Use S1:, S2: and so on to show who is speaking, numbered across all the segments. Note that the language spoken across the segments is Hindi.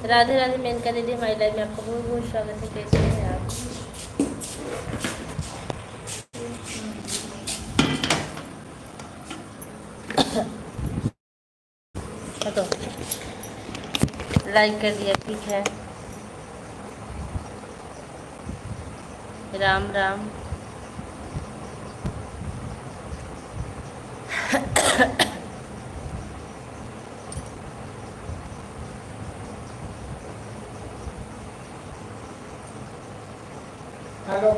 S1: राधे राधे मेनका दीदी, हमारी लाइफ में आपका बहुत बहुत स्वागत है। कैसे हैं आप? तो लाइक कर दिया, ठीक है। राम राम।
S2: हेलो।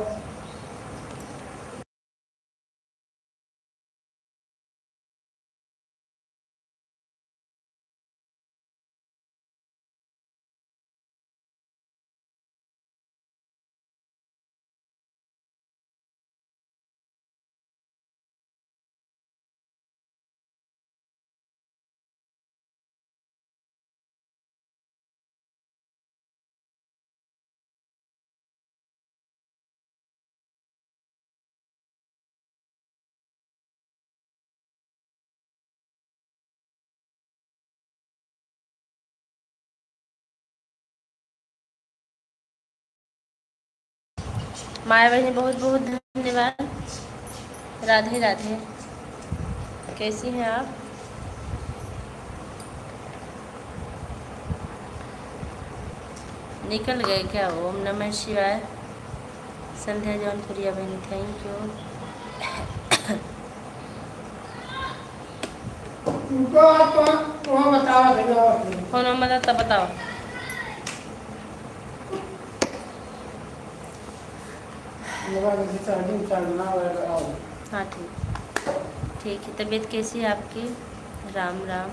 S1: माया बहनी बहुत बहुत धन्यवाद। राधे राधे। कैसी हैं आप? निकल गए क्या? ओम नमः शिवाय। संध्या जौनपुरिया बहनी, थैंक यू।
S2: उनको आप वहाँ बताओ
S1: फोन नंबर तब बताओ। हाँ ठीक, ठीक है। तबीयत कैसी है आपकी? राम राम।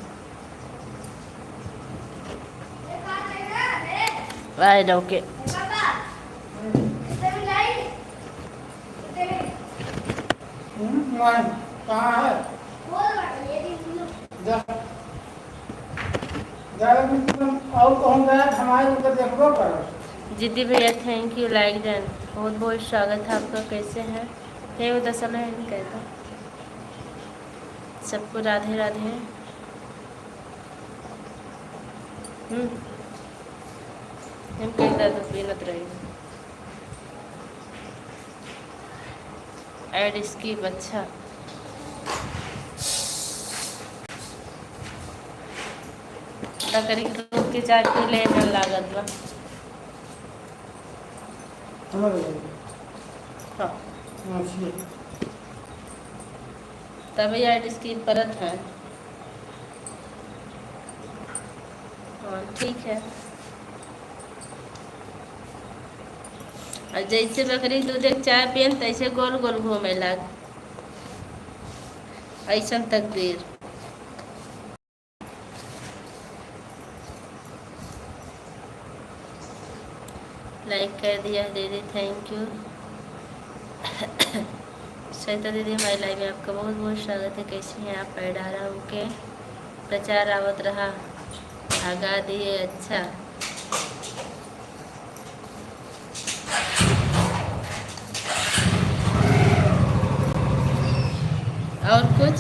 S1: Right, okay.
S2: कहाँ है? और कहूँ गया हमारे ऊपर देखो करो।
S1: जिद्दी भैया, थैंक यू, लाइक डन। बहुत बहुत स्वागत है आपका। कैसे हैं? हे वो दसल है, नहीं कहता। सबको राधे राधे। हम कहता तो पीनत रहेगा। ऐड स्कीप, अच्छा। बकरी के दूध के चाय पी ले मन लागत बा। हाँ, तभी ऐड स्कीप परत है। हाँ ठीक है। और जैसे बकरी दूध एक चाय पियन तैसे गोल गोल घूमे लाग। ऐसा तकदीर। लाइक कर दिया दीदी, थैंक यू। श्वेता दीदी, हमारी लाइव में आपका बहुत बहुत स्वागत है। कैसी हैं आप? पैर डाला होके प्रचार आवत रहा, भगा दिए, अच्छा। और कुछ?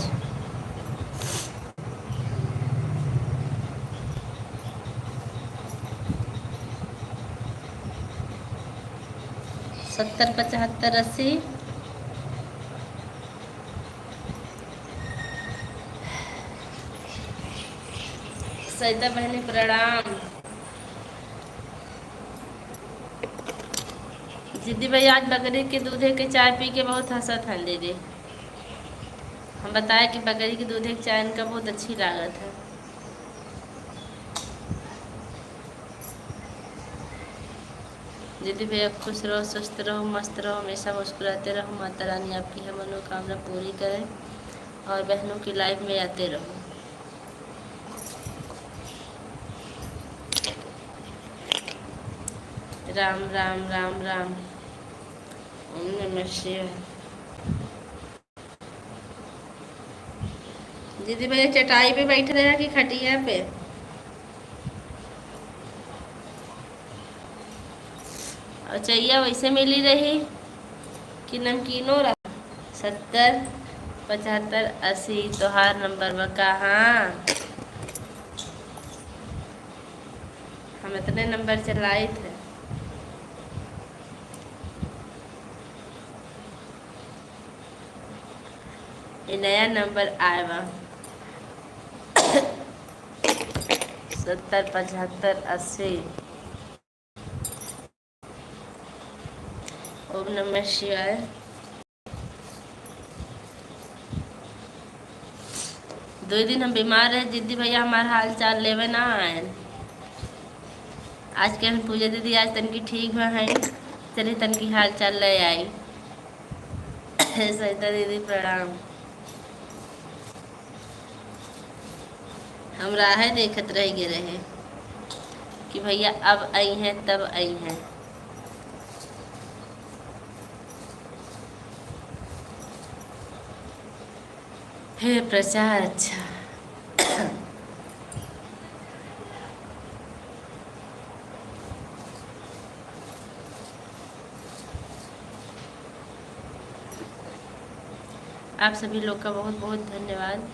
S1: सत्तर, 75, 80। सैदा बहनी प्रणाम। जिद्दी भैया, आज बकरी के दूधे के चाय पी के बहुत हंसत हैं दीदी। हम बताए कि बकरी के दूधे की चाय इनका बहुत अच्छी लागत है। जिद्दी भैया, खुश रहो, स्वस्थ रहो, मस्त रहो, हमेशा मुस्कुराते रहो। माता रानी आपकी हर मनोकामना पूरी करें और बहनों की लाइफ में आते रहो। राम राम राम राम। ओम नमः शिवाय। दीदी भैया, चटाई पे बैठे रहे कि खटिया पे? और चाहिए वैसे मिली रही कि नमकीनो रहा? 70, 75, 80 तोहार नंबर बा कहाँ? हम इतने नंबर चलाए थे। ये नया नंबर आया बा 70 75 80। ओम नमः शिवाय। दो दिन हम बीमार रहे, दीदी भैया हमारा हाल चाल लेवे ना आए। आज के हम पूजा दीदी आज तनकी ठीक है, चलिए तनकी हाल चाल ले आई। सहिता दीदी प्रणाम। हम राह देखत रह गए रहे कि भैया अब आई हैं तब आई हैं। हे प्रचार अच्छा। आप सभी लोग का बहुत बहुत धन्यवाद।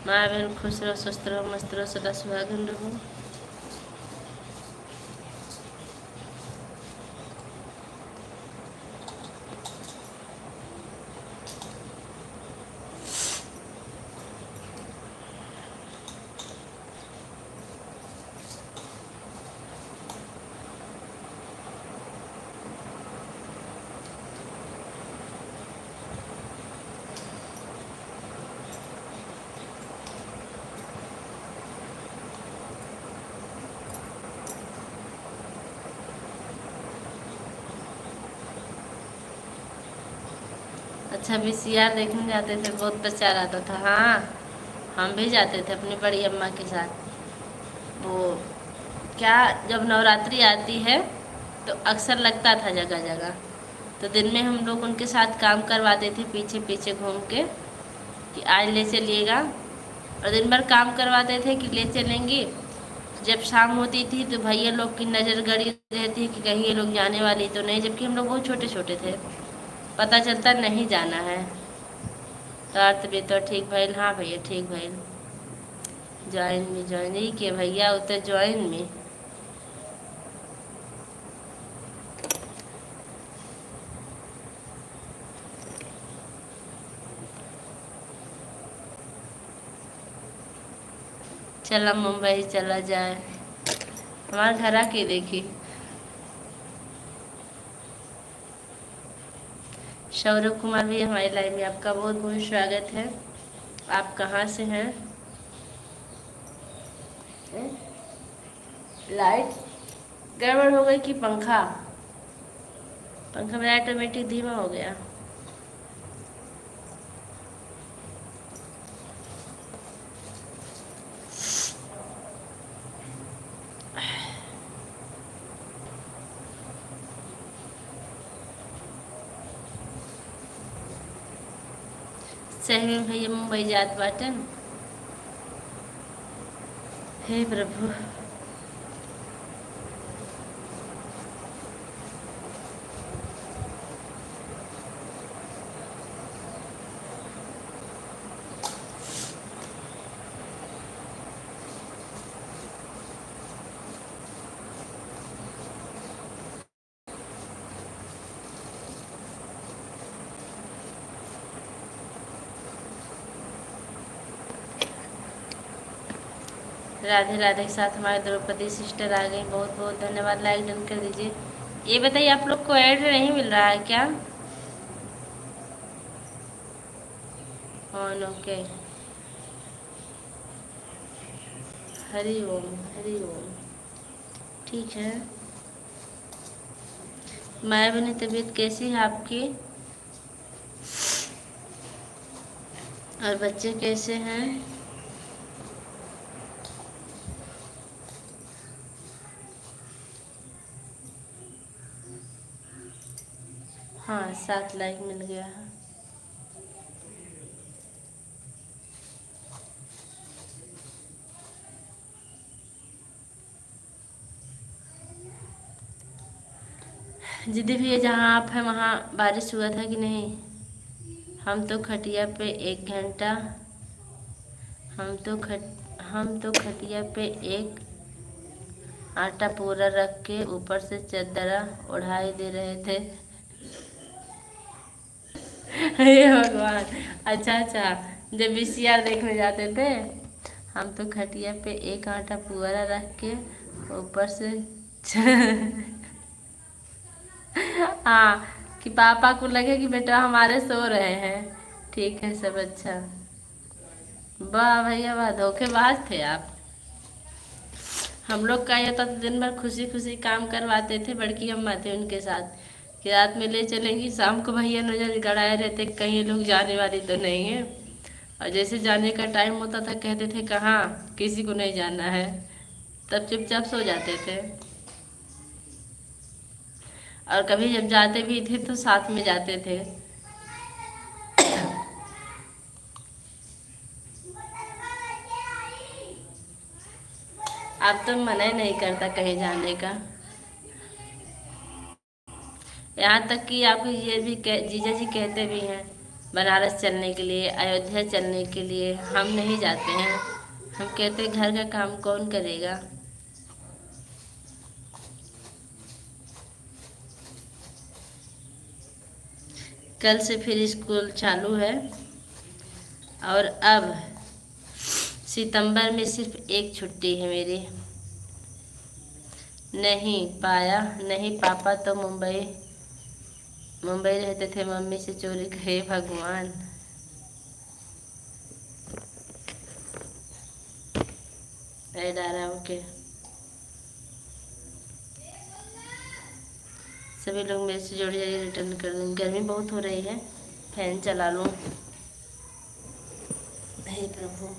S1: माँ बहन खुश रहो, स्वस्थ रहो, मस्त रहो, सदा सुहागन रहो। अच्छा VCR देखने जाते थे, बहुत प्रचार आता था। हाँ हम भी जाते थे अपनी बड़ी अम्मा के साथ। वो क्या, जब नवरात्रि आती है तो अक्सर लगता था जगह जगह, तो दिन में हम लोग उनके साथ काम करवाते थे पीछे पीछे घूम के कि आज ले चलिएगा, और दिन भर काम करवाते थे कि ले चलेंगे। जब शाम होती थी तो भैया लोग की नज़र गड़ी रहती कि कहीं ये लोग जाने वाली तो नहीं, जबकि हम लोग बहुत छोटे छोटे थे, पता चलता नहीं जाना है। तो तबीयत तो ठीक भइल। हाँ भैया ठीक भइल। ज्वाइन में ज्वाइन ही के भैया उतर ज्वाइन में। चला मुंबई चला जाए, हमारे घर आके देखी। सौरभ कुमार भी हमारी लाइन में, आपका बहुत बहुत स्वागत है। आप कहाँ से हैं? लाइट गड़बड़ हो गई कि पंखा पंखा मेरा ऑटोमेटिक धीमा हो गया। सही में भैया मुंबई जात बाटन। हे प्रभु। राधे राधे के साथ हमारे द्रौपदी सिस्टर आ गई, बहुत बहुत धन्यवाद। लाइक डन कर दीजिए। ये बताइए आप लोग को ऐड नहीं मिल रहा है क्या? On okay. हरि ओम हरि ओम। ठीक है। माया बहनी तबीयत कैसी है आपकी, और बच्चे कैसे हैं? हाँ 7 लाइक मिल गया है। दीदी भैया जहाँ आप हैं वहाँ बारिश हुआ था कि नहीं? हम तो खटिया पे 1 घंटा हम तो खटिया पे एक आटा पूरा रख के ऊपर से चदरा ओढ़ाई दे रहे थे। हे भगवान। अच्छा अच्छा, जब वीसीआर देखने जाते थे, हम तो खटिया पे एक आटा पूरा रख के ऊपर से हाँ, कि पापा को लगे कि बेटा हमारे सो रहे हैं। ठीक है, सब अच्छा। वाह भैया वाह, धोखेबाज थे आप। हम लोग का ये था तो दिन भर खुशी खुशी काम करवाते थे, बड़की अम्मा थे उनके साथ, कि रात में ले चलेंगी, शाम को भैया नजर गड़ाए रहते कहीं लोग जाने वाली तो नहीं है। और जैसे जाने का टाइम होता था कहते थे कहाँ, किसी को नहीं जाना है, तब चुपचाप सो जाते थे। और कभी जब जाते भी थे तो साथ में जाते थे। अब तो मना ही नहीं करता कहीं जाने का। यहाँ तक कि आपको ये भी जीजा जी कहते भी हैं बनारस चलने के लिए, अयोध्या चलने के लिए, हम नहीं जाते हैं। हम कहते घर का काम कौन करेगा। कल से फिर स्कूल चालू है, और अब सितंबर में सिर्फ एक छुट्टी है मेरी। नहीं पाया, नहीं पापा तो मुंबई मुंबई रहते थे, मम्मी से चोरी करे भगवान। डारा ओके। सभी लोग मेरे से जोड़ी जाइए, रिटर्न कर दूँ। गर्मी बहुत हो रही है, फैन चला लूँ। हे प्रभु।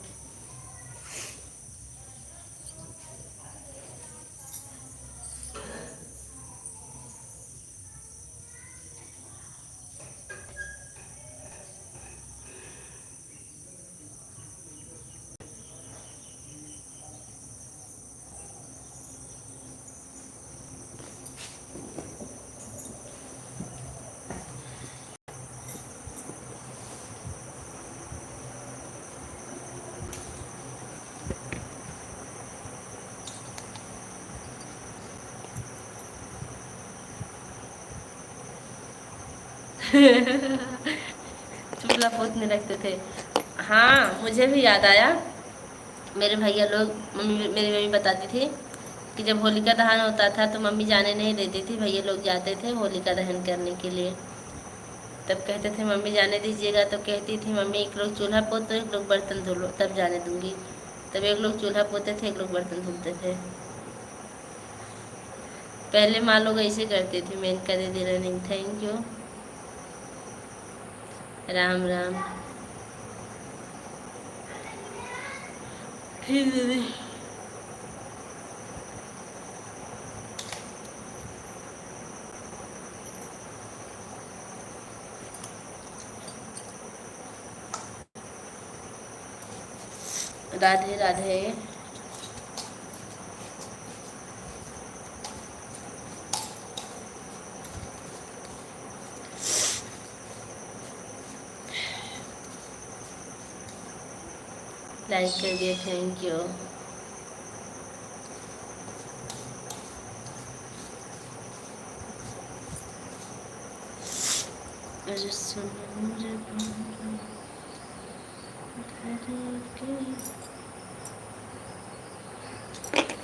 S1: चुगला पोतने लगते थे। हाँ, मुझे भी याद आया, मेरे भैया लोग, मेरी मम्मी बताती थी कि जब होलिका दहन होता था तो मम्मी जाने नहीं देती थी, भैया लोग जाते थे होलिका दहन करने के लिए। तब कहते थे मम्मी जाने दीजिएगा, तो कहती थी मम्मी एक लोग चूल्हा पोतो, एक लोग बर्तन धो लो, तब जाने दूंगी। तब एक लोग चूल्हा पोते थे, एक लोग बर्तन धुलते थे। पहले माँ लोग ऐसे करती थी। मेनका दीदी running, thank you. Ram Ram. फिर दीदी राधे राधे। लाइक कर दिया, थैंक यू। अरे सुनो रे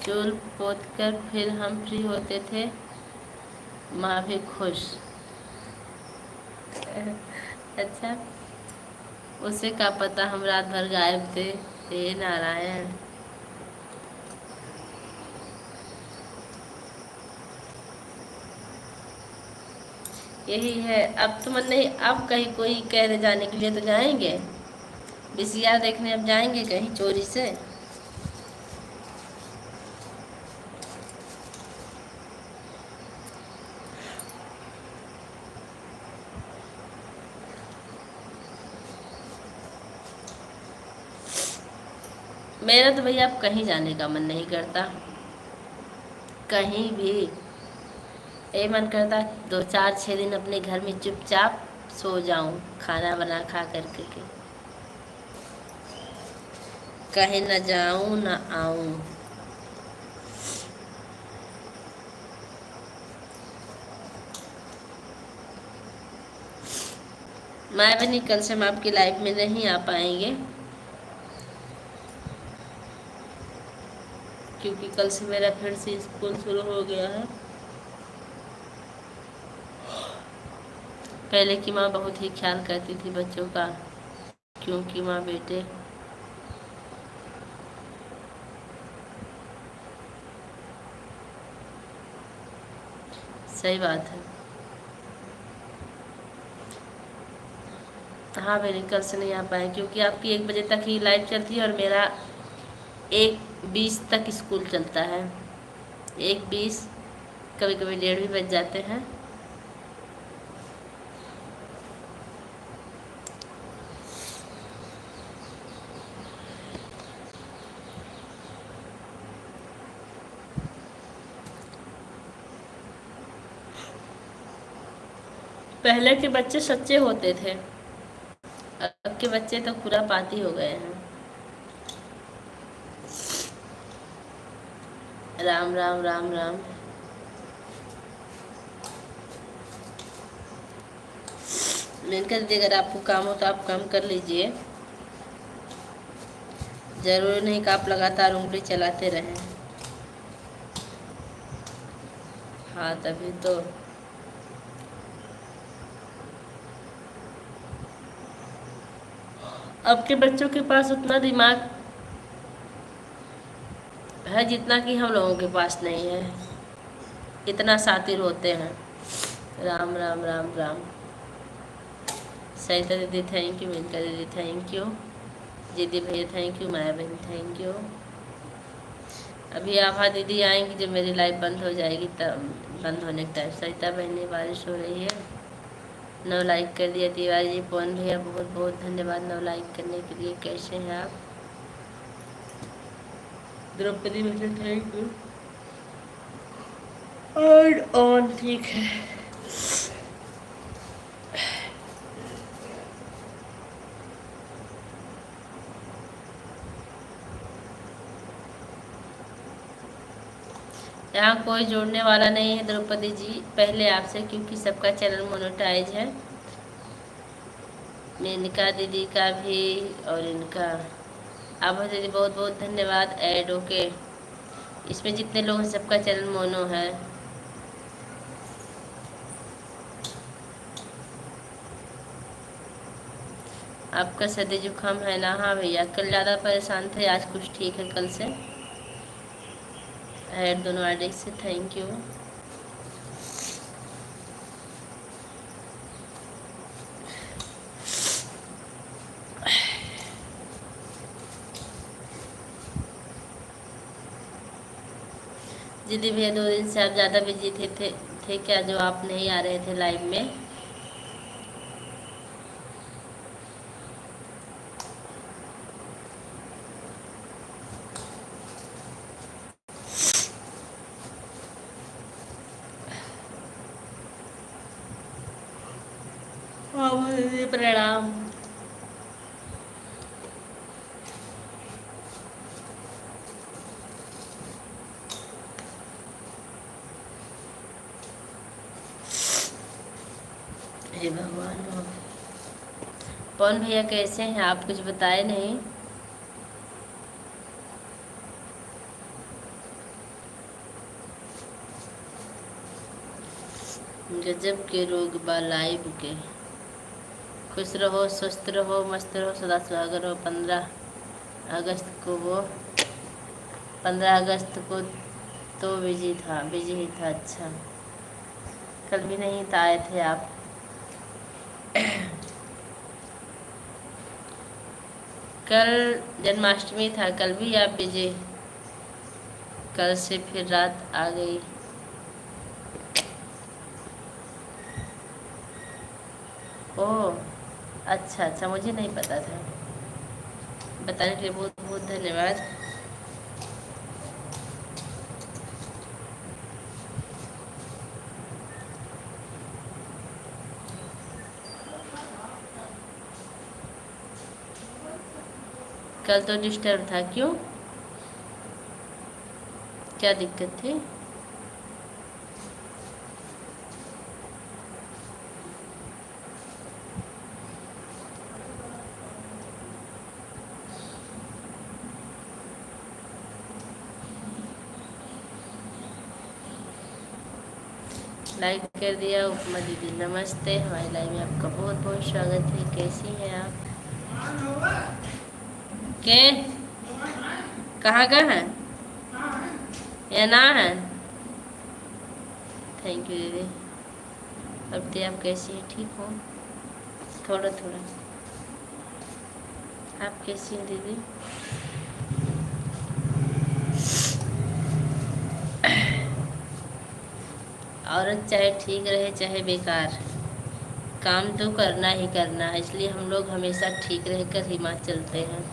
S1: चूल पोत कर फिर हम फ्री होते थे, माँ भी खुश। अच्छा, उसे क्या पता हम रात भर गायब थे। हे नारायण। यही है, अब तो मन नहीं, अब कहीं कोई कह रहे जाने के लिए तो जाएंगे, वीसीआर देखने अब जाएंगे कहीं चोरी से। मेरा तो भैया अब कहीं जाने का मन नहीं करता, कहीं भी। ये मन करता 2 4 6 दिन अपने घर में चुपचाप सो जाऊं, खाना बना खा करके के। कहीं न जाऊं न आऊं। मैं भी नहीं, कल से हम आपकी लाइफ में नहीं आ पाएंगे, क्योंकि कल से मेरा फिर से स्कूल शुरू हो गया है। पहले की माँ बहुत ही ख्याल करती थी बच्चों का, क्योंकि माँ बेटे सही बात है। हाँ मैंने कल से नहीं आ पाए, क्योंकि आपकी 1 बजे तक ही लाइव चलती है और मेरा 1:20 तक स्कूल चलता है। 1:20, कभी कभी 1:30 भी बज जाते हैं। पहले के बच्चे सच्चे होते थे, अब के बच्चे तो खुरापाती हो गए हैं। राम राम राम राम। मैंने कहा दीदी अगर आपको काम हो तो आप काम कर लीजिए, जरूरी नहीं कि आप लगातार उंगली चलाते रहें। हाँ तभी तो। अब के बच्चों के पास उतना दिमाग है जितना कि हम लोगों के पास नहीं है, इतना शातिर होते हैं। राम राम राम राम। सरिता दीदी थैंक यू, मिनका दीदी थैंक यू, दीदी भैया थैंक यू, माया बहन थैंक यू। अभी आभा दीदी आएंगी जब मेरी लाइफ बंद हो जाएगी, तब बंद होने के टाइम। सरिता बहन बारिश हो रही है। 9 लाइक कर दिया तिवारी जी। पवन भैया बहुत बहुत धन्यवाद 9 लाइक करने के लिए। कैसे हैं आप? द्रौपदी मिश्र थैंक यू। और ठीक है। यहाँ कोई जोड़ने वाला नहीं है द्रौपदी जी, पहले आपसे, क्योंकि सबका चैनल मोनेटाइज है। मेनका दीदी का भी और इनका। आभा दीदी बहुत बहुत धन्यवाद ऐड ओके। इसमें जितने लोग हैं सबका चैनल मोनो है। आपका सर्दी जुकाम है ना? हाँ भैया, कल ज़्यादा परेशान थे, आज कुछ ठीक है कल से। ऐड दोनों आईडी से थैंक यू। दीदी भैया 2 दिन से आप ज़्यादा बिजी थे क्या, जो आप नहीं आ रहे थे लाइव में? दीदी प्रणाम। हे भगवान। पवन भैया कैसे हैं आप? कुछ बताए नहीं। गजब के रोग बा लाइव के। खुश रहो, स्वस्थ रहो, मस्त रहो, सदा सुहागर रहो। 15 अगस्त को वो 15 अगस्त को तो बिजी ही था। अच्छा, कल भी नहीं था, आए थे आप। कल जन्माष्टमी था, कल भी आप बिजी। कल से फिर रात आ गई। ओह अच्छा अच्छा, मुझे नहीं पता था। बताने के लिए बहुत बहुत धन्यवाद। कल तो डिस्टर्ब था, क्यों, क्या दिक्कत थी? लाइक कर दिया। उपमा दीदी नमस्ते, हमारी लाइव में आपका बहुत बहुत स्वागत है। कैसी हैं आप? के कहाँ का है? या ना है? थैंक यू दीदी। अब दी आप कैसी हैं? ठीक हो? थोड़ा थोड़ा। आप कैसी हैं दीदी? औरत चाहे ठीक रहे चाहे बेकार, काम तो करना ही करना है, इसलिए हम लोग हमेशा ठीक रहकर ही माँ चलते हैं।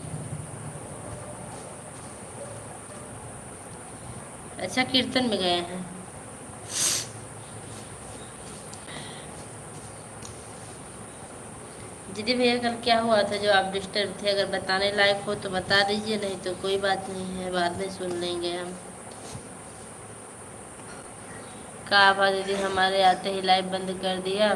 S1: अच्छा, कीर्तन में गए हैं? दीदी भैया कल क्या हुआ था जो आप डिस्टर्ब थे? अगर बताने लायक हो तो बता दीजिए, नहीं तो कोई बात नहीं है, बाद में सुन लेंगे हम। कहा आभा दीदी हमारे आते ही लाइव बंद कर दिया।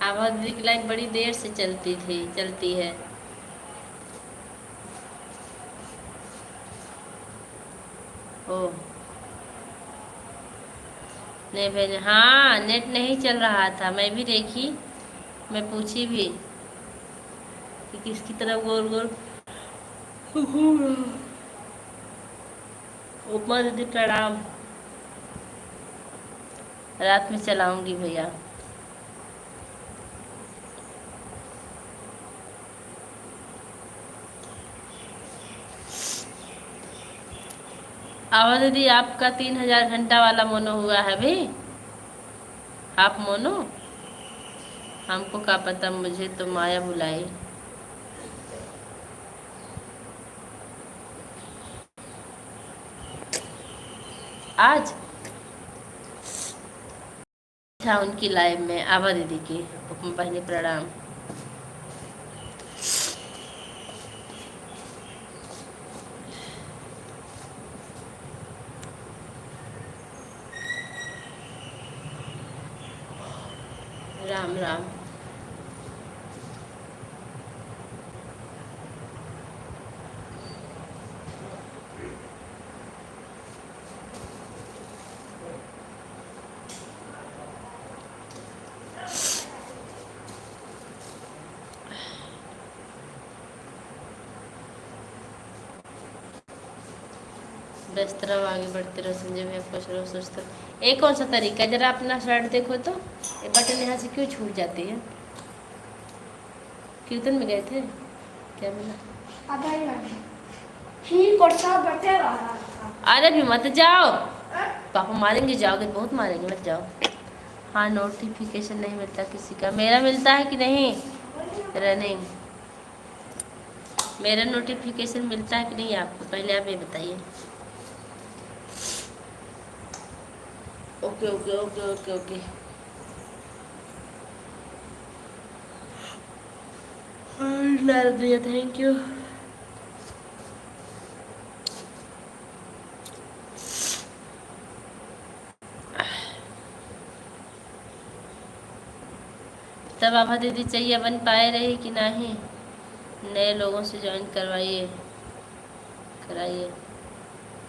S1: आभा दीदी की लाइव बड़ी देर से चलती है। ओ नहीं भेज, हाँ नेट नहीं चल रहा था, मैं भी देखी, मैं पूछी भी कि किसकी तरफ गोल गोल घूम रहा। उपमा दीदी प्रणाम, रात में चलाऊंगी भैया। आवा दीदी आपका 3000 घंटा वाला मोनो हुआ है भाई, आप मोनो, हमको क्या पता, मुझे तो माया बुलाई। आज था उनकी लाइव में, आभा दीदी की। उपमा पहले प्रणाम। राम राम। व्यस्त रहो, आगे बढ़ते रहो, संजय भैया खुश रहो, सुस्त रहो। एक कौन सा तरीका, जरा अपना शर्ट देखो तो, ये बटन यहाँ से क्यों छूट जाती है? कीर्तन में गए थे, क्या मिला? अरे भी मत जाओ, पापा मारेंगे, जाओगे बहुत मारेंगे, मत जाओ। हाँ नोटिफिकेशन नहीं मिलता किसी का, मेरा मिलता है कि नहीं? रनिंग, मेरा नोटिफिकेशन मिलता है कि नहीं आपको, पहले आप ये बताइए। Okay okay okay okay okay. Thank you. तब आभा दीदी चाहिए बन पाए रही कि नहीं? नए लोगों से ज्वाइन कराइए।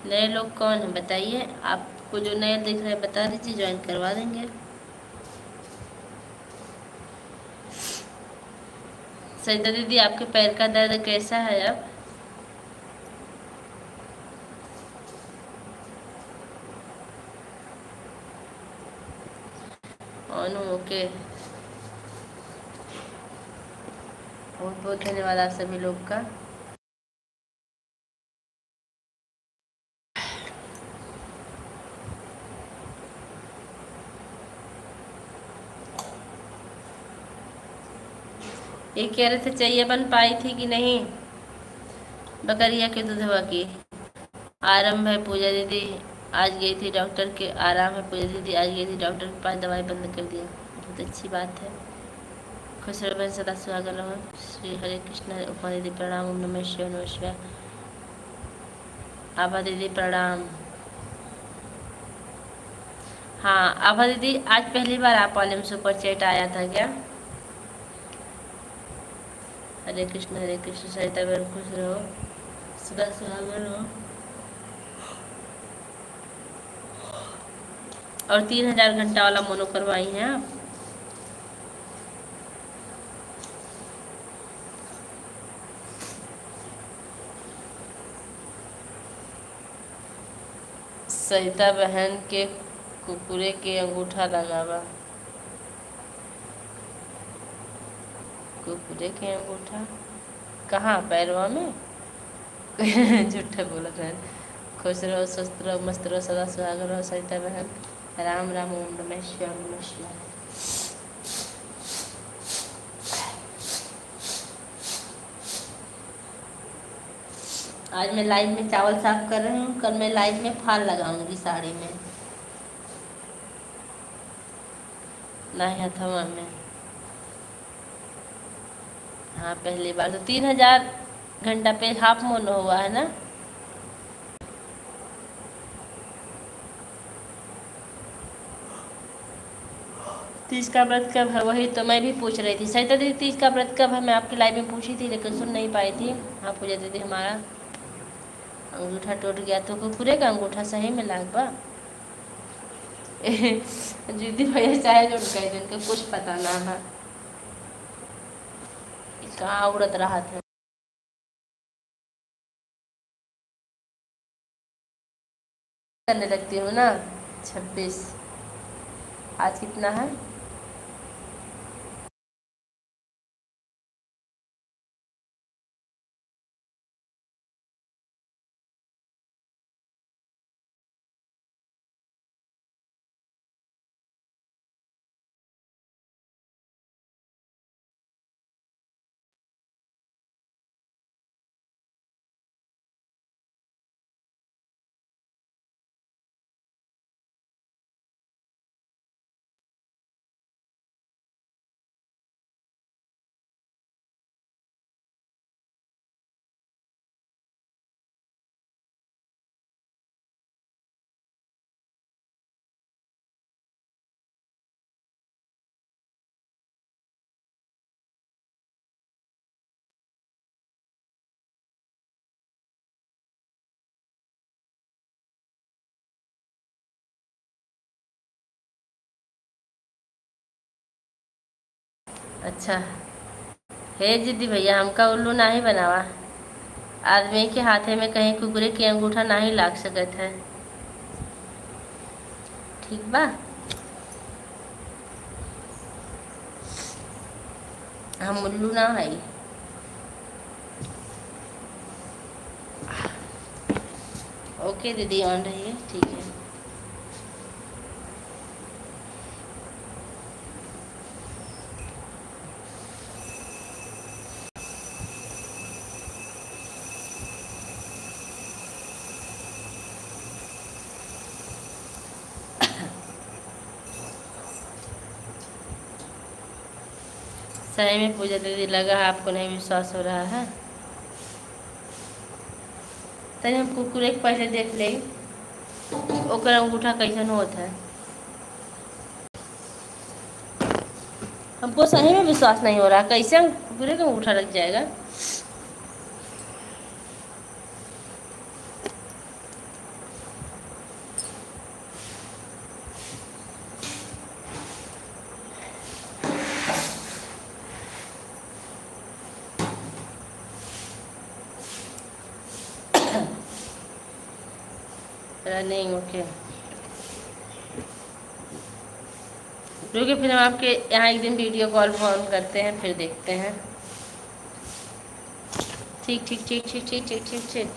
S1: नए लोग कौन है बताइए, आपको जो नए दिख रहे हैं बता दीजिए, ज्वाइन करवा देंगे। सरिता दीदी आपके पैर का दर्द कैसा है अब? ओके, बहुत बहुत धन्यवाद आप सभी लोग का। ये कह रहे थे चाहिए बन पाई थी कि नहीं? बकरिया के दूधवा की। आराम है पूजा दीदी, आज गई थी डॉक्टर के, आराम है पूजा दीदी, आज गई थी डॉक्टर के पास, दवाई बंद कर दिया। बहुत अच्छी बात है। खुश रहो बहन, सदा सुहागन रहो। श्री हरे कृष्ण हरे उमा दीदी प्रणाम। ओम नमः शिवाय नमः शिवाय। आभा दीदी प्रणाम। हाँ आभा दीदी, आज पहली बार आप वाले में सुपर चैट आया था क्या? हरे कृष्ण सरिता बहन खुश रहो, सदा सुहागन रहो। और 3000 घंटा वाला मोनो करवाई हैं आप? सरिता बहन के कुकुरे के अंगूठा लगावा। कुकुरे के अंगूठा कहाँ, पैरवा में? झूठा बोला बहन। खुश रहो, स्वस्थ रहो, मस्त रहो, सदा सुहागन रहो सरिता बहन। राम राम। ओम नमः शिवाय नमः शिवाय। आज मैं लाइव में चावल साफ कर रही हूँ, कल मैं लाइव में फाल लगाऊंगी साड़ी में, नहीं हथवा में। हाँ पहली बार। तो 3000 घंटा पे हाफ मोनो हुआ है ना? तीज का व्रत कब है? वही तो मैं भी पूछ रही थी सरिता दीदी, तीज का व्रत कब है? मैं आपकी लाइव में पूछी थी लेकिन सुन नहीं पाई थी। हाँ पूजा दीदी, हमारा अंगूठा टूट गया तो कुकुरे का अंगूठा सही में लाग बा। दीदी भैया चाहे जो कह दे, उनको कुछ पता ना है कहाँ उड़त रहा था। करने लगती हूँ ना। 26। आज कितना है? अच्छा हे दीदी भैया, हमका उल्लू नाही बनावा। आदमी के हाथे में कहीं कुकुरे के अंगूठा नहीं लाग सकत है। ठीक बा। हम उल्लू ना है। ओके दीदी, ऑन रहिए, ठीक है। सही में पूजा दीदी, लगा आपको नहीं विश्वास हो रहा है। तनी हम कुकुरे के पहले देख ले, ओकर अंगूठा कैसन होता है। हमको सही में विश्वास नहीं हो रहा, कैसे कुकुरे का अंगूठा लग जाएगा। Running okay. रुकिए, फिर हम आपके यहाँ एक दिन वीडियो कॉल फोन करते हैं, फिर देखते हैं। ठीक ठीक ठीक ठीक ठीक ठीक ठीक ठीक।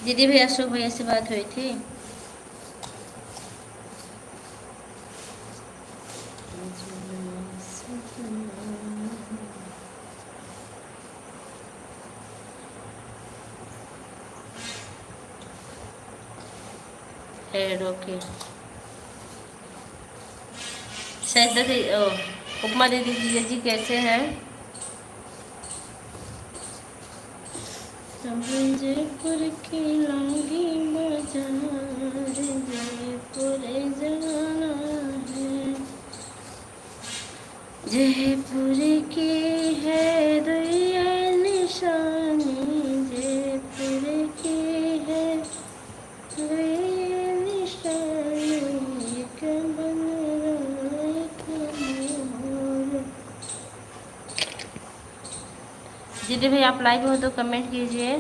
S1: दीदी भैया, शुभ भैया से बात हुई थी। Head okay. सैदा दी ओ उपमा दीदी जी कैसे हैं? जयपुर की लंगी बाजार, जयपुर जाना है, जयपुर की है दुनिया निशानी, जयपुर की है दुनिया निशानी, एक बनरा एक मोर। दीदी भाई आप लाइव हो तो कमेंट कीजिए।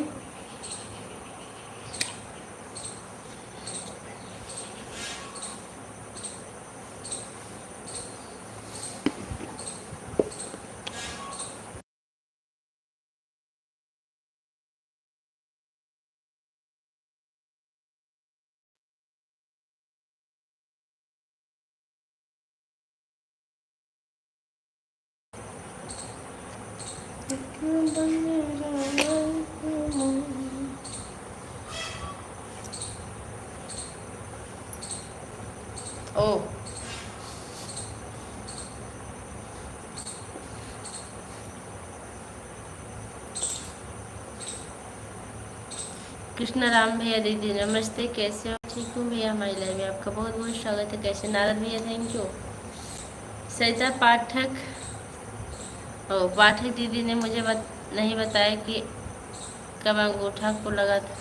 S1: ओ कृष्णा राम भैया दीदी नमस्ते, कैसे हो? ठीक हूँ भैया, हमारी लाइव में आपका बहुत बहुत स्वागत है। कैसे नारद भैया, थैंक यू। सरिता पाठक, ओ पाठक दीदी ने मुझे नहीं बताया कि कब अंगूठा को लगा था।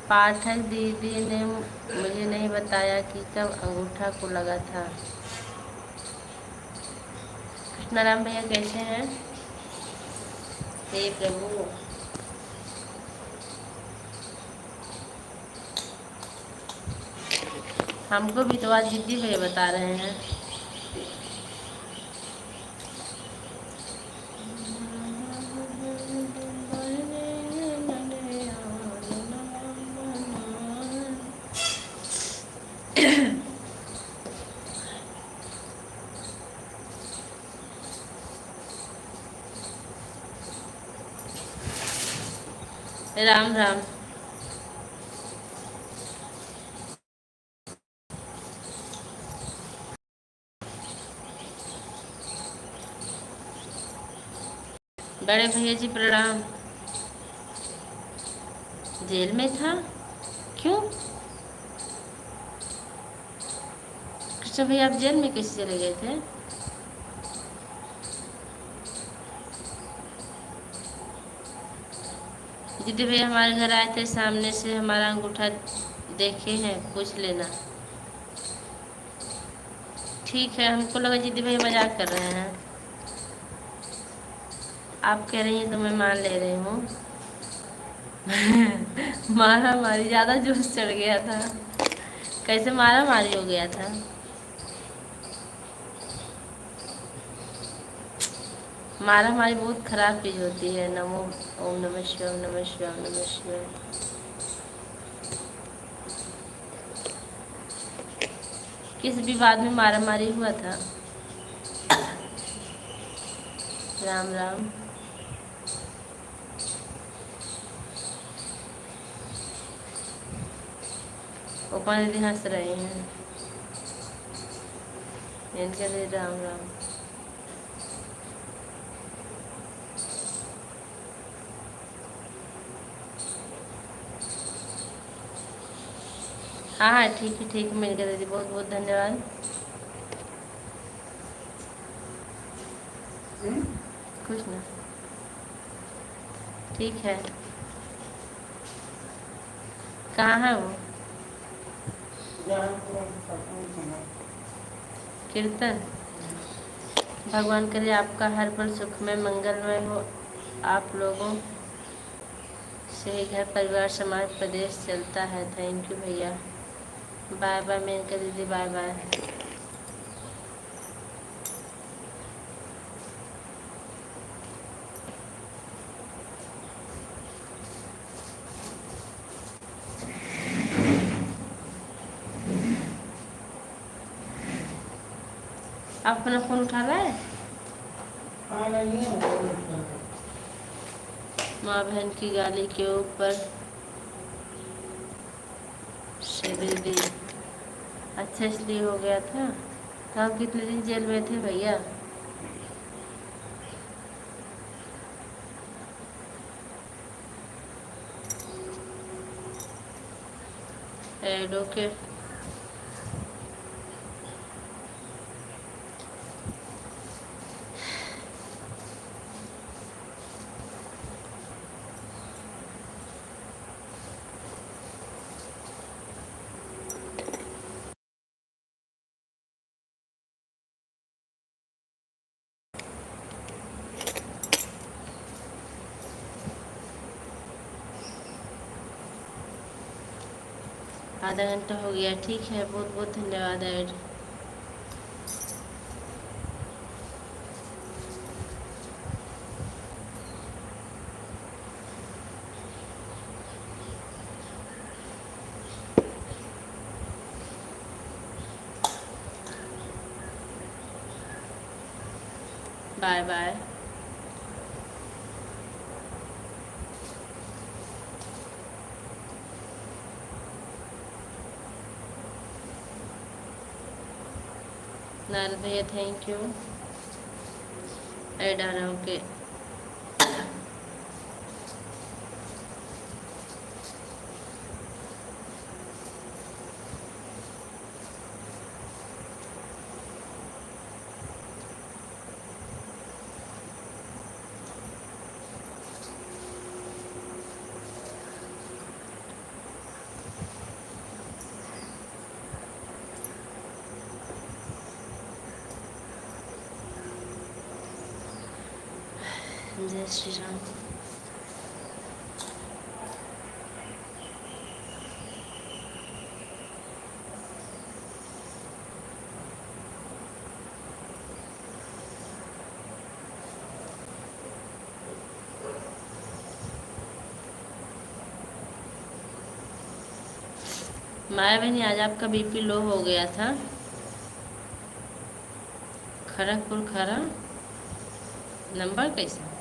S1: पाठक दीदी ने मुझे नहीं बताया कि कब अंगूठा को लगा था। कृष्णा राम भैया कैसे हैं? हे प्रभु, हमको भी तो आज दीदी भैया बता रहे हैं। राम राम। बड़े भैया जी प्रणाम। जेल में था? क्यों? कृष्ण भैया आप जेल में कैसे चले गए थे? दीदी भैया हमारे घर आए थे, सामने से हमारा अंगूठा देखे हैं, पूछ लेना। ठीक है, हमको लगा दीदी भैया मजाक कर रहे हैं। आप कह रही हैं तो मैं मान ले रही हूँ। मारा मारी ज़्यादा जोश चढ़ गया था। कैसे मारा मारी हो गया था? मारा मारी बहुत खराब चीज़ होती है। नमो ओम नमः शिवाय, ओम नमः शिवाय, ओम नमः शिवाय। किस विवाद में मारा मारी हुआ था? राम राम। उपमा दीदी हंस रही हैं। इनके लिए राम राम। हाँ हाँ ठीक है, ठीक है, मिल गया दीदी, बहुत बहुत धन्यवाद। कुछ ना, ठीक है। कहाँ है वो? कीर्तन। भगवान करे आपका हर पल सुखमय मंगलमय हो। आप लोगों से ही घर परिवार समाज प्रदेश चलता है। थैंक यू भैया। बाय बाय मेनका दीदी, बाय बाय। आप अपना फ़ोन उठा रहे हैं? माँ बहन की गाली के ऊपर थे दीदी। अच्छा इसलिए हो गया था। तो आप कितने दिन जेल में थे भैया? एडो के आधा घंटा हो गया। ठीक है, बहुत बहुत धन्यवाद ऐड। Bye bye. नारद भैया थैंक यू। ऐड आ रहा हूँ के जय श्री राम। माया बहनी आज आपका बीपी लो हो गया था। खड़गपुर खरा नंबर कैसा?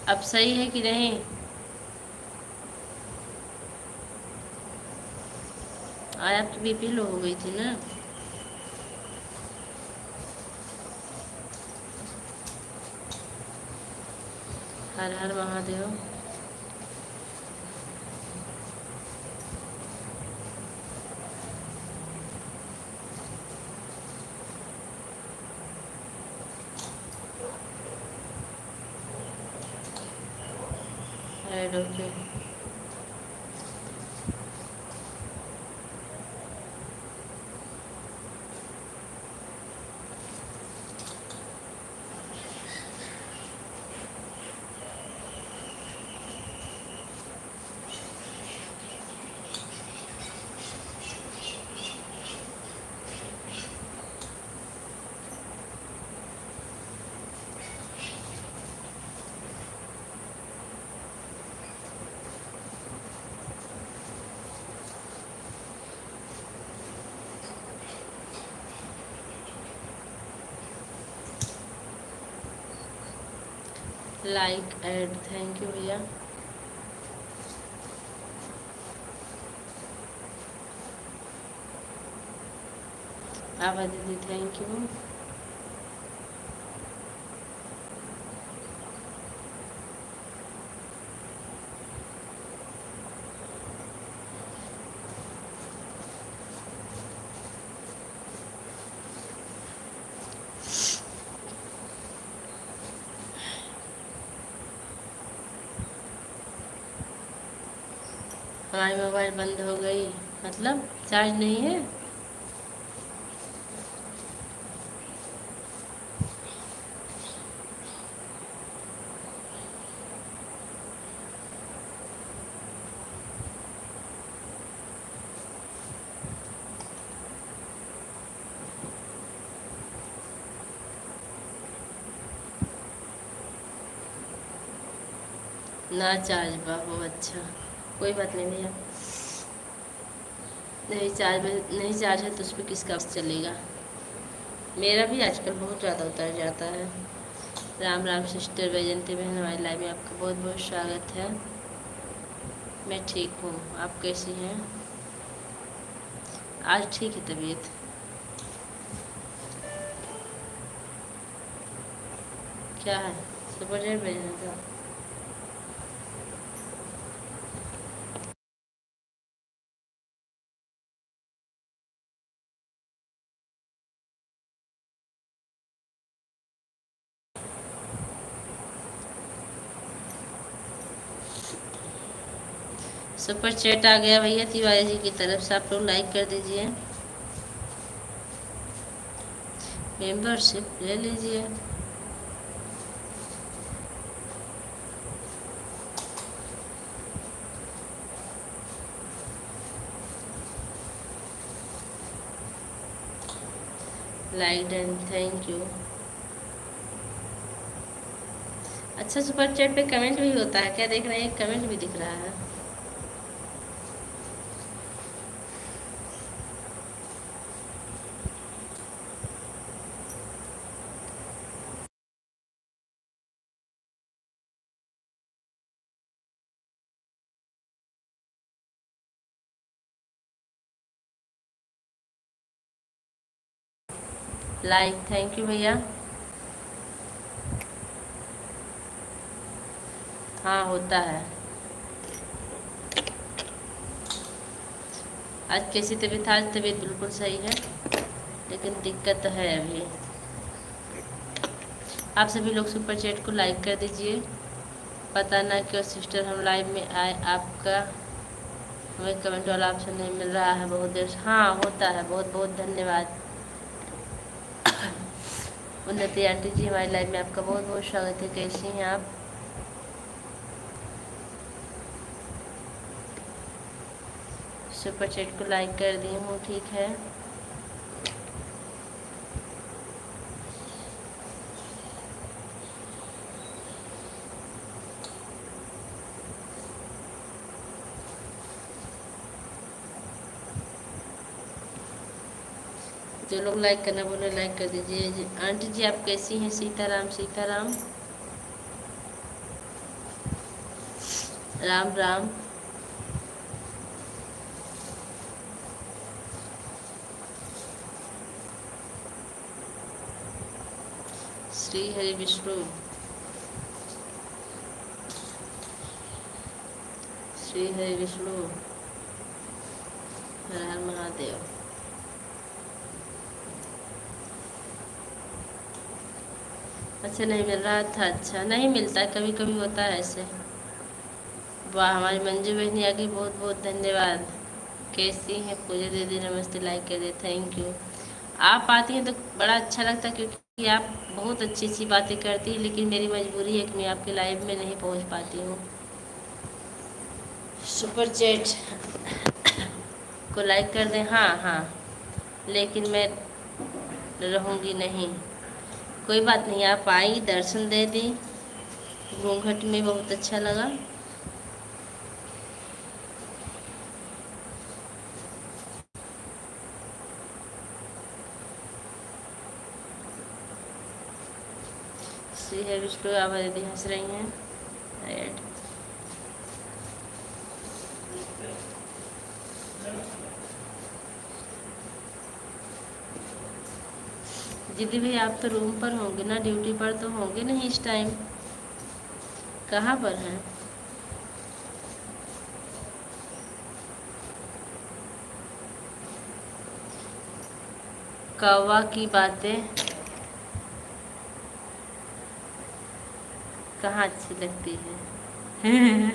S1: अब सही है कि नहीं? आज आपकी बीपी लो हो गई थी ना। Har Har Mahadev. Add okay. Like add thank you भैया। आभा दीदी थैंक यू। हमारी मोबाइल बंद हो गई मतलब चार्ज नहीं है। ना चार्ज बाबू अच्छा कोई बात नहीं भैया। नहीं चार्ज है तो उस पर किसका चलेगा। मेरा भी आजकल बहुत ज़्यादा उतर जाता है। राम राम सिस्टर वैजंती बहन हमारी लाइव में आपका बहुत बहुत स्वागत है। मैं ठीक हूँ, आप कैसी हैं? आज ठीक है तबीयत। क्या है? सुबह 1:30 बजे था। सुपर चैट आ गया भैया तिवारी जी की तरफ से, आप लोग लाइक कर दीजिए, मेंबरशिप ले लीजिए। Like and thank you. अच्छा, सुपर चैट पे कमेंट भी होता है क्या? देख रहे हैं, कमेंट भी दिख रहा है। लाइक थैंक यू भैया। हाँ होता है। आज कैसी तबीयत? आज तबीयत बिल्कुल सही है, लेकिन दिक्कत तो है अभी। आप सभी लोग सुपर चैट को लाइक कर दीजिए। पता ना क्यों सिस्टर हम लाइव में आए, आपका हमें कमेंट वाला ऑप्शन नहीं मिल रहा है बहुत देर से। हाँ होता है, बहुत बहुत धन्यवाद। उन्नति आंटी जी, हमारी लाइव में आपका बहुत बहुत स्वागत है। कैसी हैं आप? सुपर चैट को लाइक कर दी हूँ, ठीक है। जो लोग लाइक करना बोले लाइक कर दीजिए। आंटी जी आप कैसी हैं? सीताराम सीताराम, राम राम। श्री हरि विष्णु, श्री हरि विष्णु, हर हर महादेव। अच्छा नहीं मिल रहा था? अच्छा नहीं मिलता है, कभी कभी होता है ऐसे। वाह, हमारी मंजू बहनी आ गई, बहुत बहुत धन्यवाद। कैसी हैं पूजा दीदी? नमस्ते, लाइक कर दे, थैंक यू। आप आती हैं तो बड़ा अच्छा लगता है, क्योंकि आप बहुत अच्छी अच्छी बातें करती हैं, लेकिन मेरी मजबूरी है कि मैं आपके लाइव में नहीं पहुंच पाती हूँ। सुपर चैट को लाइक कर दें। हाँ हाँ, लेकिन मैं रहूँगी नहीं। कोई बात नहीं, आप आई, दर्शन दे दी, घूंघट में बहुत अच्छा लगा। श्री है विष्णु, आभा दीदी हंस रही हैं। ऐड दीदी भाई, आप तो रूम पर होंगे ना, ड्यूटी पर तो होंगे नहीं इस टाइम। कहाँ पर हैं? कौवा की बातें कहाँ अच्छी लगती है?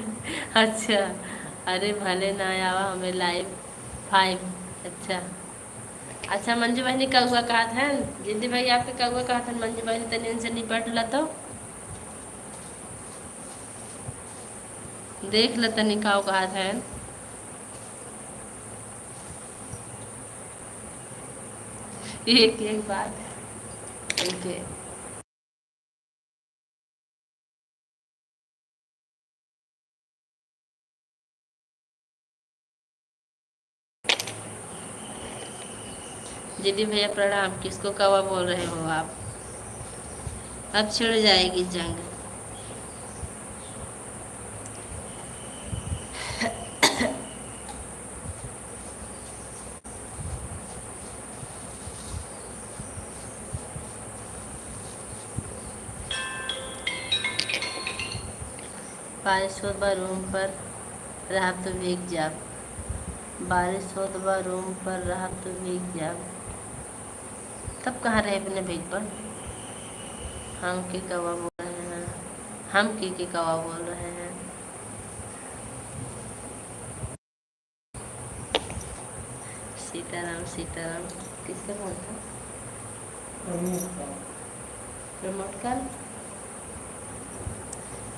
S1: अच्छा, अरे भले ना आवा हमें लाइव 5। अच्छा अच्छा, मंजू बहनी कौवा कहा था दीदी भाई, आपके कौवा कहा था मंजू बहनी, तनी उनसे निपट ला तो देख ल तनी काव कहा था। एक एक बात है उनके। दीदी भैया प्रणाम। किसको कौवा बोल रहे हो आप? अब छिड़ जाएगी जंग। बारिश होत बा रूम पर रहब तो भीग जाब। बारिश होत बा रूम पर रहब तो भीग जाब। तब कहाँ रहे अपने भीग पर। हम के कौवा बोल रहे हैं। हम के कौवा बोल रहे हैं। सीताराम सीताराम किसका फोन था। रिमोट का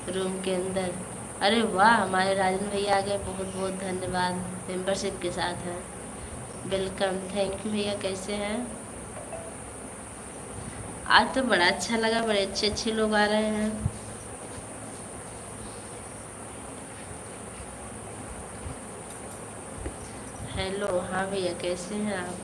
S1: रूम के अंदर। अरे वाह, हमारे राजन भैया आ गए, बहुत बहुत धन्यवाद। मेंबरशिप के साथ है। वेलकम, थैंक यू भैया। कैसे हैं। आज तो बड़ा अच्छा लगा, बड़े अच्छे अच्छे लोग आ रहे हैं। हेलो, हाँ भैया कैसे हैं आप।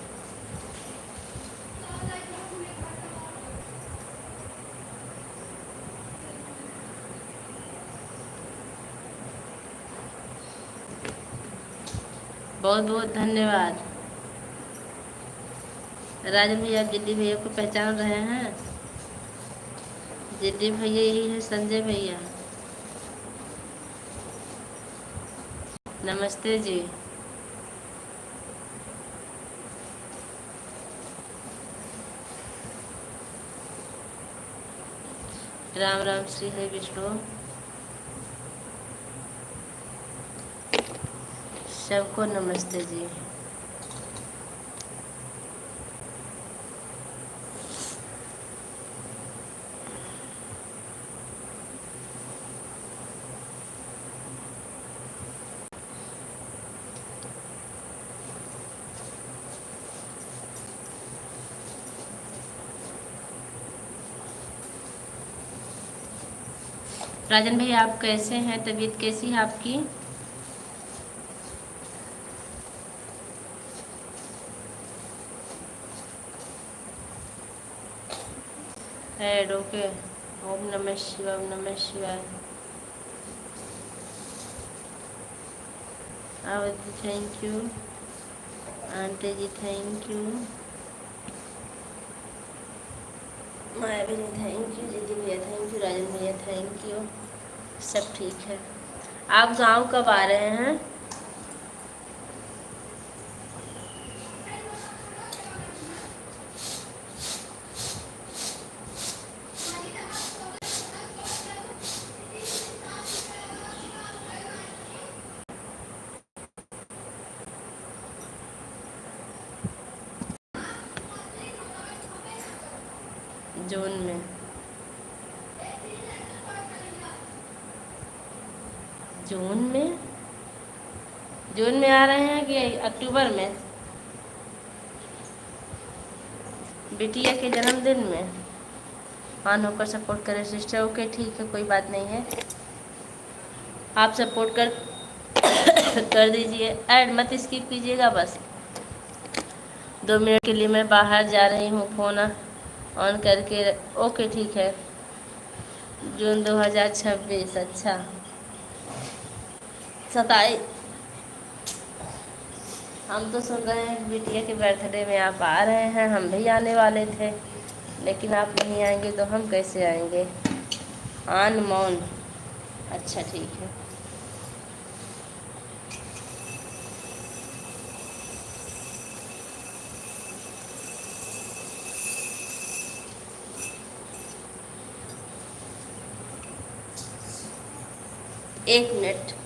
S1: बहुत बहुत धन्यवाद। राजन भैया, आप जिद्दी भैया को पहचान रहे हैं। जिद्दी भैया यही है संजय भैया। नमस्ते जी। राम राम, श्री हरि विष्णु। सबको नमस्ते जी। राजन भैया आप कैसे हैं, तबीयत कैसी है आपकी। Head okay. ओम नमः शिवाय, ओम नमः शिवाय। आवती thank you. Aunty ji thank you. Maya भी थैंक यू। दीदी भैया थैंक यू। राजन भैया थैंक यू। सब ठीक है। आप गांव कब आ रहे हैं। जून में। जून में। जून में आ रहे हैं कि अक्टूबर में। बिटिया के जन्मदिन में। ऑन होकर सपोर्ट करें सिस्टर। ओके ठीक है, कोई बात नहीं है। आप सपोर्ट कर दीजिए। ऐड मत स्किप कीजिएगा बस। 2 मिनट के लिए मैं बाहर जा रही हूँ, फ़ोन ऑन करके। ओके ठीक है। जून 2026। अच्छा 27। हम तो सुन रहे हैं बिटिया के बर्थडे में आप आ रहे हैं। हम भी आने वाले थे, लेकिन आप नहीं आएंगे तो हम कैसे आएंगे। आन मौन। अच्छा ठीक है। एक मिनट।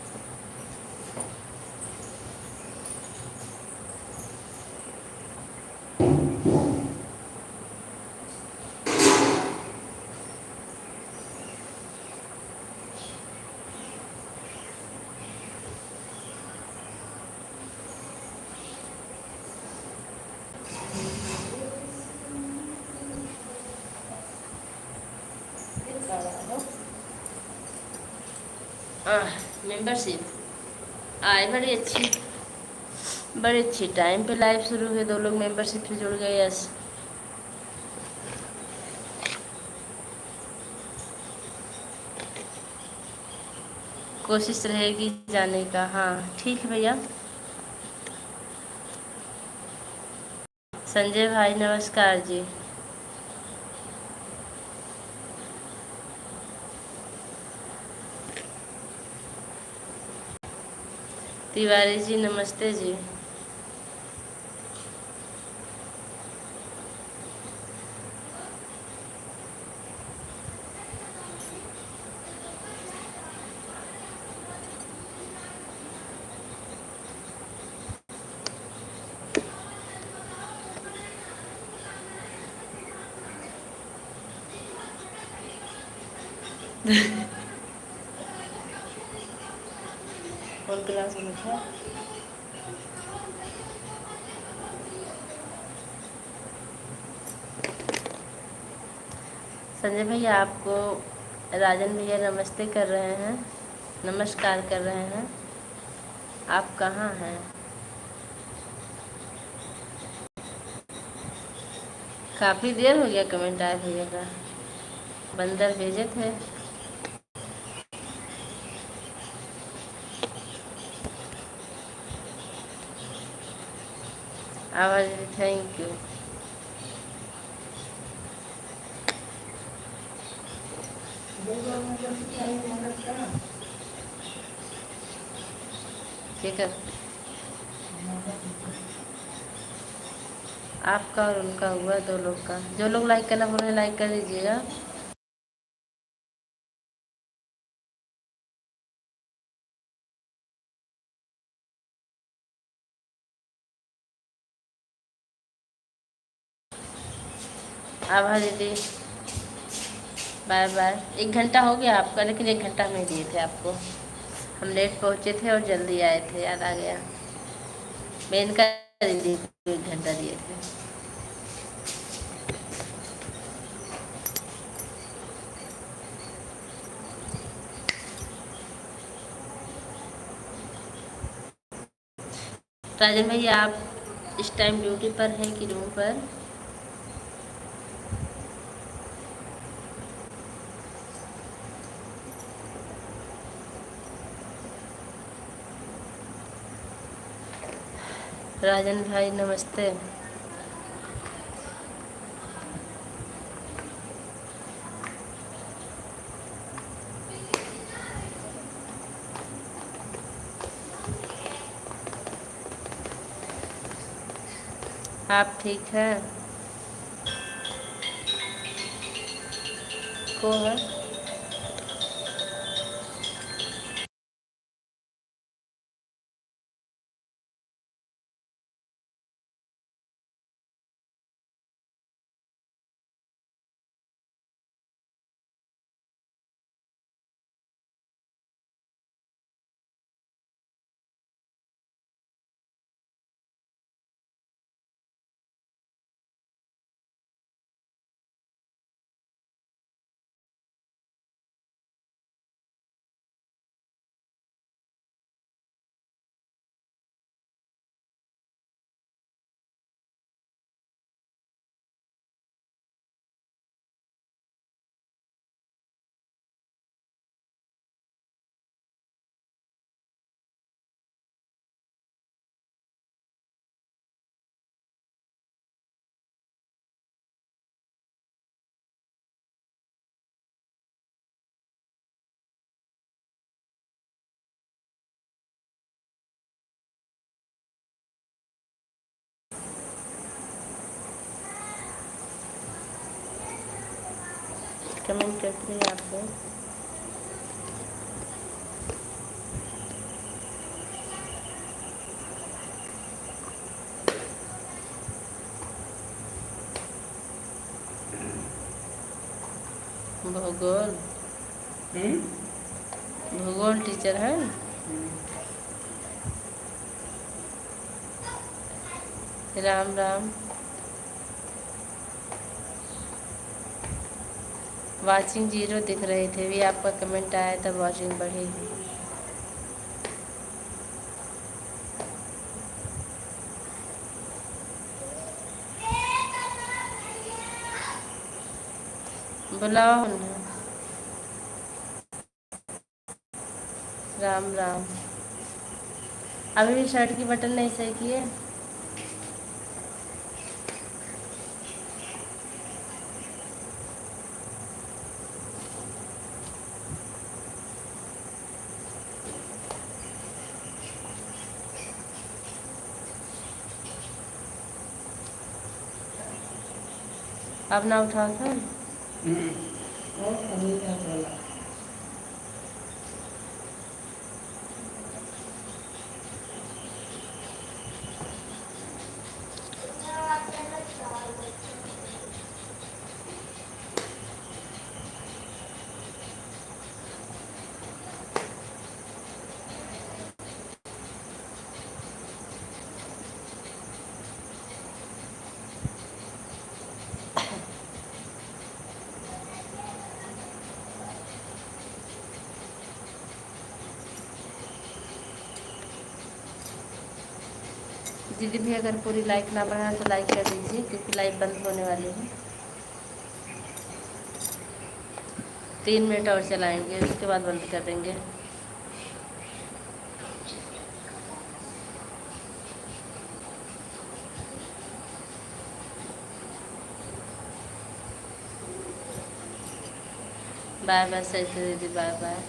S1: मेंबरशिप आए बड़ी अच्छी टाइम पे लाइव शुरू हुई। 2 लोग मेंबरशिप से जुड़ गए। यस, कोशिश रहेगी जाने का। हाँ ठीक है भैया। संजय भाई नमस्कार जी। तिवारी जी नमस्ते जी। और गिलास में मीठा। संजय भैया आपको राजन भैया नमस्ते कर रहे हैं, नमस्कार कर रहे हैं। आप कहाँ हैं? काफ़ी देर हो गया कमेंट आए भैया का। बंदर भेजे थे। आवाज थैंक यू। ठीक है, आपका और उनका हुआ, 2 लोग का। जो लोग लाइक करना बोल रहे हैं लाइक कर दीजिएगा। आभा दीदी बाय बाय। 1 घंटा हो गया आपका, लेकिन 1 घंटा में दिए थे आपको। हम लेट पहुँचे थे और जल्दी आए थे, याद आ गया। मैं इनका दीदी को 1 घंटा दिए थे। राजन भैया आप इस टाइम ड्यूटी पर हैं कि रूम पर? राजन भाई नमस्ते। आप ठीक हैं? को है? कमेंट करते रहिए आप लोग। भूगोल भूगोल टीचर हैं। राम राम। वाचिंग 0 दिख रही थी, भी आपका कमेंट आया तब वाचिंग बढ़ी। बुलाओ उन्हें। राम राम। अभी भी शर्ट की बटन नहीं सही किए? अब ना उठाओ था।
S2: और अभी क्या बोला?
S1: दीदी भी अगर पूरी लाइक ना बढ़ाए तो लाइक कर दीजिए, क्योंकि लाइव बंद होने वाली है। 3 मिनट और चलाएंगे, उसके बाद बंद कर देंगे। बाय बाय सही दीदी, बाय बाय।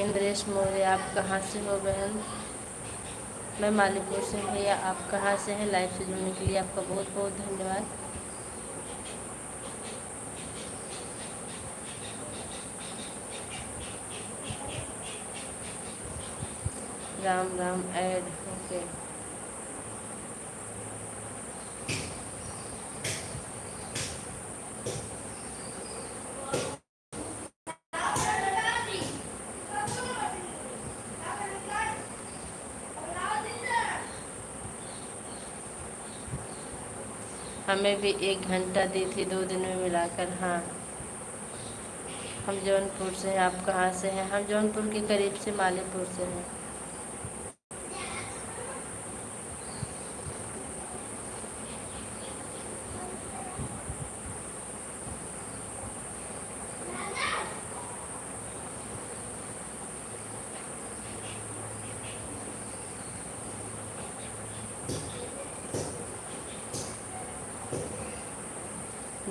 S1: इंद्रेश मौर्य, आप कहाँ से हो बहन? मैं मालीपुर से हूँ भैया। आप कहाँ से हैं? लाइव से जुड़ने के लिए आपका बहुत बहुत धन्यवाद। Ram Ram add okay. हमें भी 1 घंटा दी थी 2 दिन में मिलाकर। हाँ, हम जौनपुर से हैं। आप कहाँ से हैं? हम जौनपुर के करीब से मालीपुर से हैं।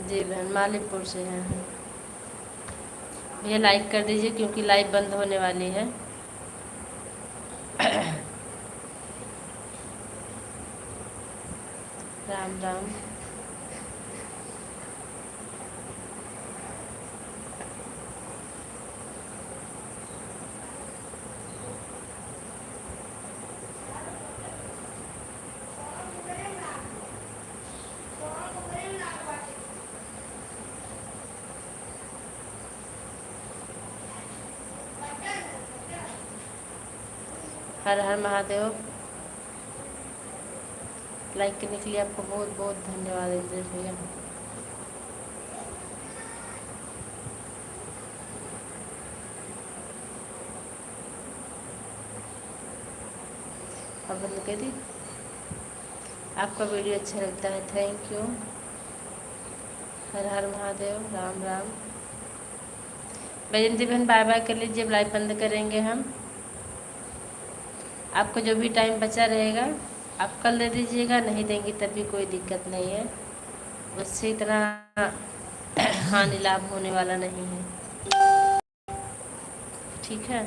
S1: जी बहन, मालीपुर से हैं हम। भैया लाइक कर दीजिए, क्योंकि लाइव बंद होने वाली है। राम राम। हर हर महादेव। लाइक करने के लिए आपको बहुत बहुत धन्यवाद इंद्रेश भैया। अब बंद कर दी। आपका वीडियो अच्छा लगता है, थैंक यू। हर हर महादेव, राम राम। बैजंती बहन बाय बाय कर लीजिए, अब लाइव बंद करेंगे हम। आपको जो भी टाइम बचा रहेगा आप कल दे दीजिएगा, नहीं देंगी तब भी कोई दिक्कत नहीं है। उससे इतना हानि लाभ होने वाला नहीं है, ठीक है।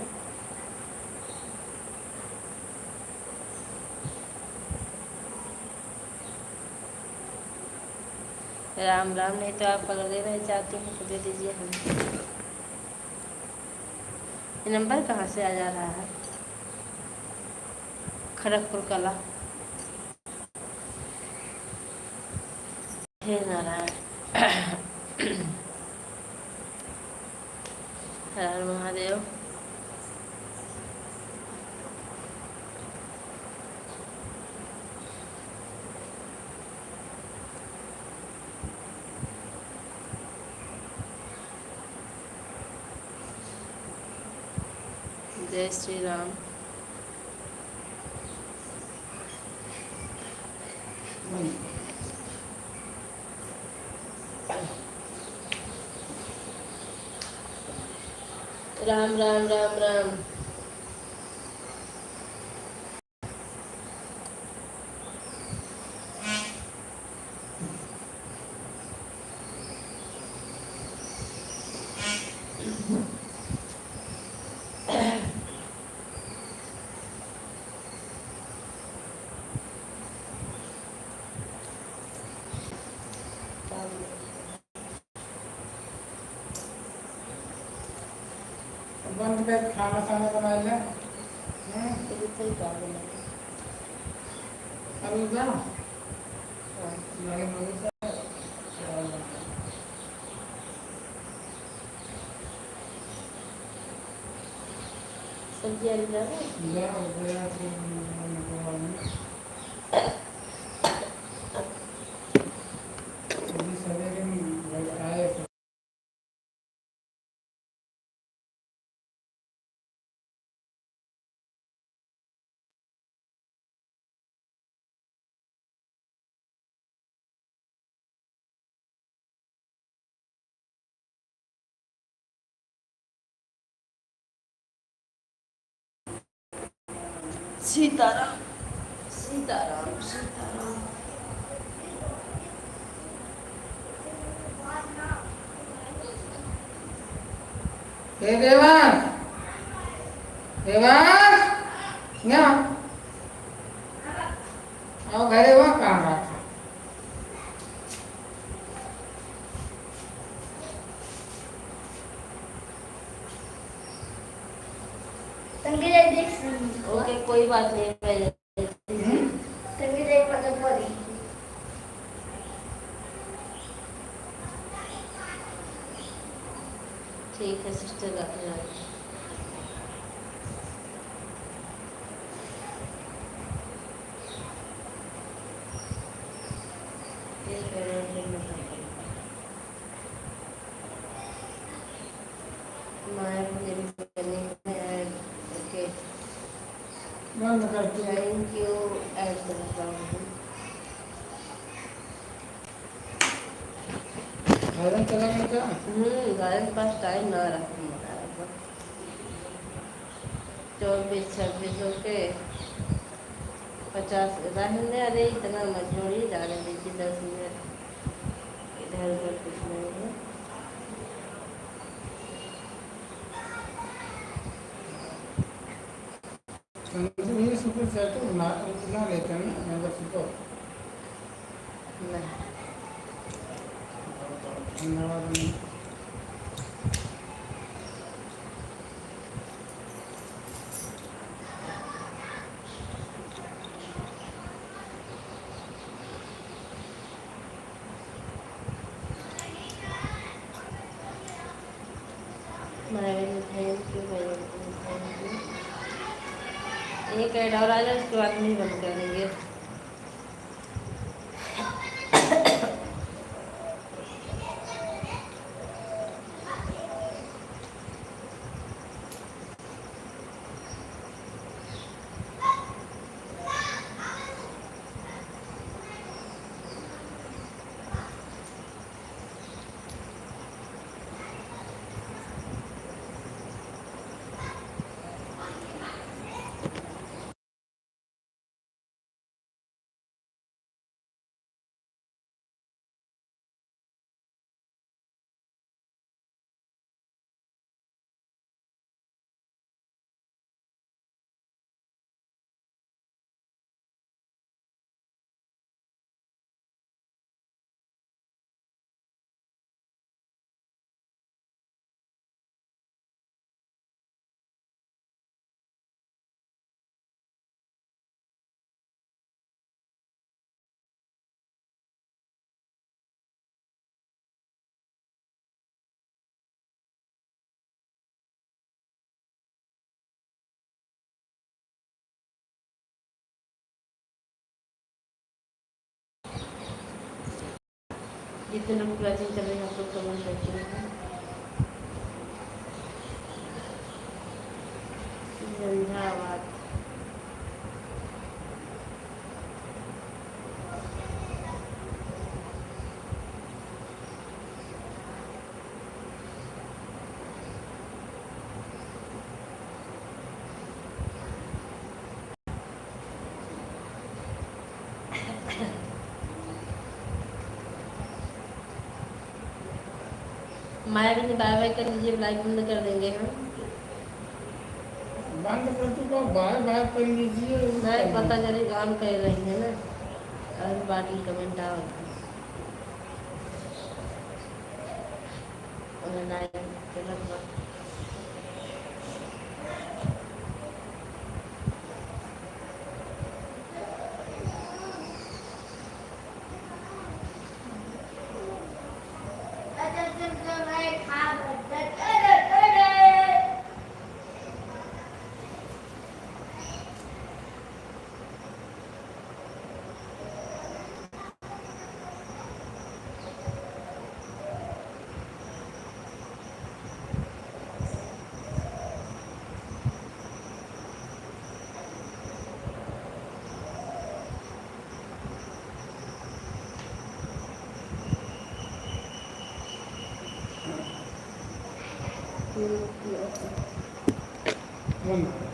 S1: राम राम। नहीं तो आप अगर देना चाहती हैं तो दे दीजिए हम। ये नंबर कहाँ से आ जा रहा है? खड़गपुर कला। हे नारायण। हर हर महादेव। जय श्री राम। राम राम राम राम।
S2: बंद कर खाना खाना बना ले। अभी जा
S1: सब्जी आ रही सीताराम सीताराम सीताराम।
S2: देवांश देवांश यहाँ आओ घरे वहाँ कहाँ रहा था?
S1: ओके कोई बात नहीं। ठीक है सिस्टर रख जाए। ओके
S2: बंद करके
S1: थैंक यू ऐड करता हूँ।
S2: भजन चला गया क्या?
S1: गायन के पास टाइम ना रखूँ 24-26 होके 50 रहने। अरे इतना मजबूरी जाने दीजिए 10 मिनट इधर उधर कुछ नहीं है।
S2: ये सुपर सेट ना उतना लेते हैं ना मेंबरशिप को।
S1: नहीं
S2: धन्यवाद।
S1: Thank you thank you. एक ऐड और आ जाए उसके बाद नहीं बंद कर देंगे। जितने लोग प्राचीन कर रहे हैं आप लोग कमेंट करते हैं। झंझावात। माया भी बाय बाय कर लीजिए, लाइव बंद कर देंगे हम।
S2: बंद कर चुका, बाय बाय कर लीजिए।
S1: नहीं पता चली काम कर रही है ना, और बाकी कमेंट आवत है। और लाइव चलत बा।
S2: बंद।